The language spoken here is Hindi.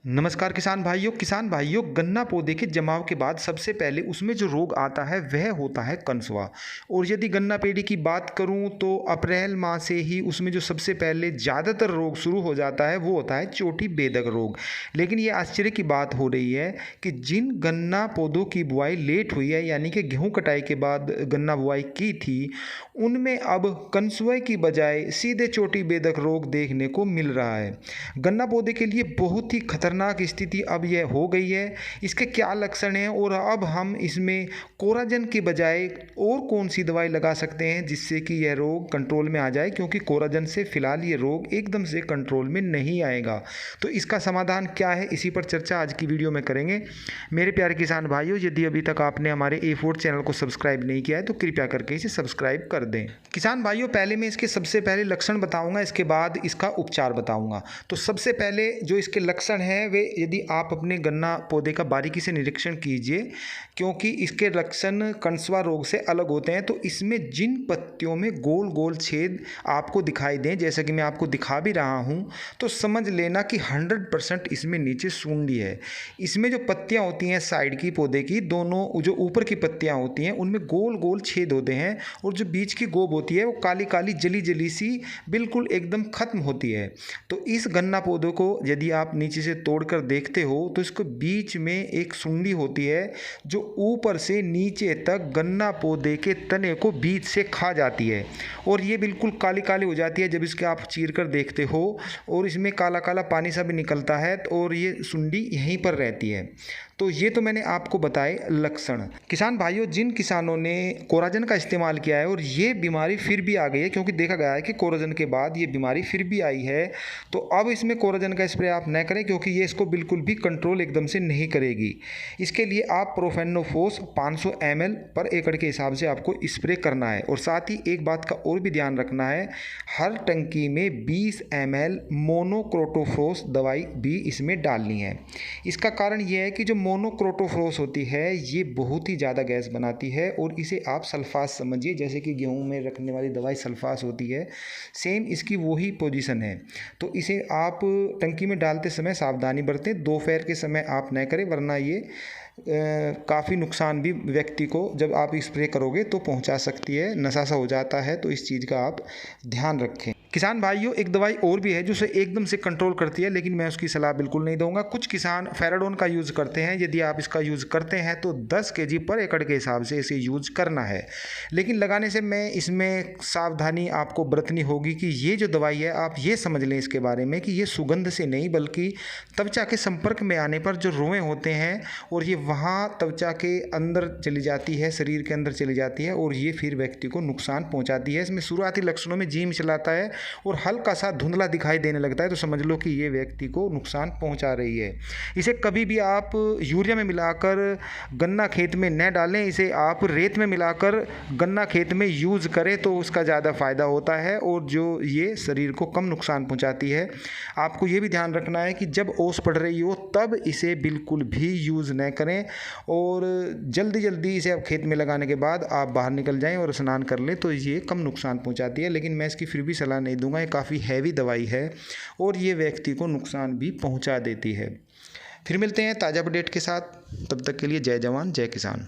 नमस्कार किसान भाइयों गन्ना पौधे के जमाव के बाद सबसे पहले उसमें जो रोग आता है वह होता है कंसुआ। और यदि गन्ना पेड़ी की बात करूं तो अप्रैल माह से ही उसमें जो सबसे पहले ज़्यादातर रोग शुरू हो जाता है वो होता है चोटी बेधक रोग। लेकिन ये आश्चर्य की बात हो रही है कि जिन गन्ना पौधों की बुआई लेट हुई है यानी कि गेहूँ कटाई के बाद गन्ना बुआई की थी उनमें अब कंसुए की बजाय सीधे चोटी बेधक रोग देखने को मिल रहा है। गन्ना पौधे के लिए बहुत ही खतरनाक स्थिति अब यह हो गई है। इसके क्या लक्षण हैं और अब हम इसमें कोराजन की बजाय और कौन सी दवाई लगा सकते हैं जिससे कि यह रोग कंट्रोल में आ जाए, क्योंकि कोराजन से फिलहाल ये रोग एकदम से कंट्रोल में नहीं आएगा। तो इसका समाधान क्या है, इसी पर चर्चा आज की वीडियो में करेंगे। मेरे प्यारे किसान भाइयों, यदि अभी तक आपने हमारे A4 चैनल को सब्सक्राइब नहीं किया है तो कृपया करके इसे सब्सक्राइब कर दें। किसान भाइयों, पहले मैं इसके सबसे पहले लक्षण बताऊंगा, इसके बाद इसका उपचार बताऊंगा। तो सबसे पहले जो इसके लक्षण हैं वे यदि आप अपने गन्ना पौधे का बारीकी से निरीक्षण कीजिए, क्योंकि इसके लक्षण कंसुआ रोग से अलग होते हैं। तो इसमें जिन पत्तियों में गोल गोल छेद आपको दिखाई दें, जैसा कि मैं आपको दिखा भी रहा हूं, तो समझ लेना कि 100% इसमें नीचे सूंडी है। इसमें जो पत्तियां होती हैं साइड की पौधे की, दोनों जो ऊपर की पत्तियां होती हैं उनमें गोल गोल छेद होते हैं और जो बीच की गोब होती है वो काली काली जली जली सी बिल्कुल एकदम खत्म होती है। तो इस गन्ना पौधों को यदि आप नीचे से तोड़कर देखते हो तो इसको बीच में एक सुंडी होती है जो ऊपर से नीचे तक गन्ना पौधे के तने को बीच से खा जाती है और ये बिल्कुल काली काली हो जाती है जब इसके आप चीर कर देखते हो, और इसमें काला काला पानी सा भी निकलता है और ये सुंडी यहीं पर रहती है। तो ये तो मैंने आपको बताए लक्षण। किसान भाइयों, जिन किसानों ने कोराजन का इस्तेमाल किया है और ये बीमारी फिर भी आ गई है, क्योंकि देखा गया है कि कोराजन के बाद ये बीमारी फिर भी आई है, तो अब इसमें कोराजन का स्प्रे आप न करें, क्योंकि ये इसको बिल्कुल भी कंट्रोल एकदम से नहीं करेगी। इसके लिए आप प्रोफेनोफोस 500 ml पर एकड़ के हिसाब से आपको स्प्रे करना है। और साथ ही एक बात का और भी ध्यान रखना है, हर टंकी में 20 ml मोनोक्रोटोफॉस दवाई भी इसमें डालनी है। इसका कारण यह है कि जो मोनोक्रोटोफॉस होती है ये बहुत ही ज़्यादा गैस बनाती है और इसे आप सल्फास समझिए, जैसे कि गेहूं में रखने वाली दवाई सल्फास होती है, सेम इसकी वही पोजीशन है। तो इसे आप टंकी में डालते समय सावधानी बरतें, दोपहर के समय आप न करें, वरना ये काफ़ी नुकसान भी व्यक्ति को जब आप स्प्रे करोगे तो पहुंचा सकती है, नशा सा हो जाता है। तो इस चीज़ का आप ध्यान रखें। किसान भाइयों, एक दवाई और भी है जो उसे एकदम से कंट्रोल करती है, लेकिन मैं उसकी सलाह बिल्कुल नहीं दूंगा। कुछ किसान फेराडोन का यूज़ करते हैं। यदि आप इसका यूज़ करते हैं तो 10 kg पर एकड़ के हिसाब से इसे यूज करना है, लेकिन लगाने से मैं इसमें सावधानी आपको बरतनी होगी कि ये जो दवाई है आप ये समझ लें इसके बारे में कि ये सुगंध से नहीं बल्कि त्वचा के संपर्क में आने पर जो रोएं होते हैं और ये वहाँ त्वचा के अंदर चली जाती है, शरीर के अंदर चली जाती है और ये फिर व्यक्ति को नुकसान पहुँचाती है। इसमें शुरुआती लक्षणों में जी मिचलाता है और हल्का सा धुंधला दिखाई देने लगता है, तो समझ लो कि ये व्यक्ति को नुकसान पहुंचा रही है। इसे कभी भी आप यूरिया में मिलाकर गन्ना खेत में न डालें, इसे आप रेत में मिलाकर गन्ना खेत में यूज़ करें तो उसका ज़्यादा फ़ायदा होता है और जो ये शरीर को कम नुकसान पहुंचाती है। आपको ये भी ध्यान रखना है कि जब ओस पड़ रही हो तब इसे बिल्कुल भी यूज़ न करें और जल्दी जल्दी इसे आप खेत में लगाने के बाद आप बाहर निकल जाएं और स्नान कर लें, तो ये कम नुकसान पहुंचाती है। लेकिन मैं इसकी फिर भी सलाह नहीं दूंगा, ये काफ़ी हैवी दवाई है और ये व्यक्ति को नुकसान भी पहुंचा देती है। फिर मिलते हैं ताज़ा अपडेट के साथ, तब तक के लिए जय जवान जय किसान।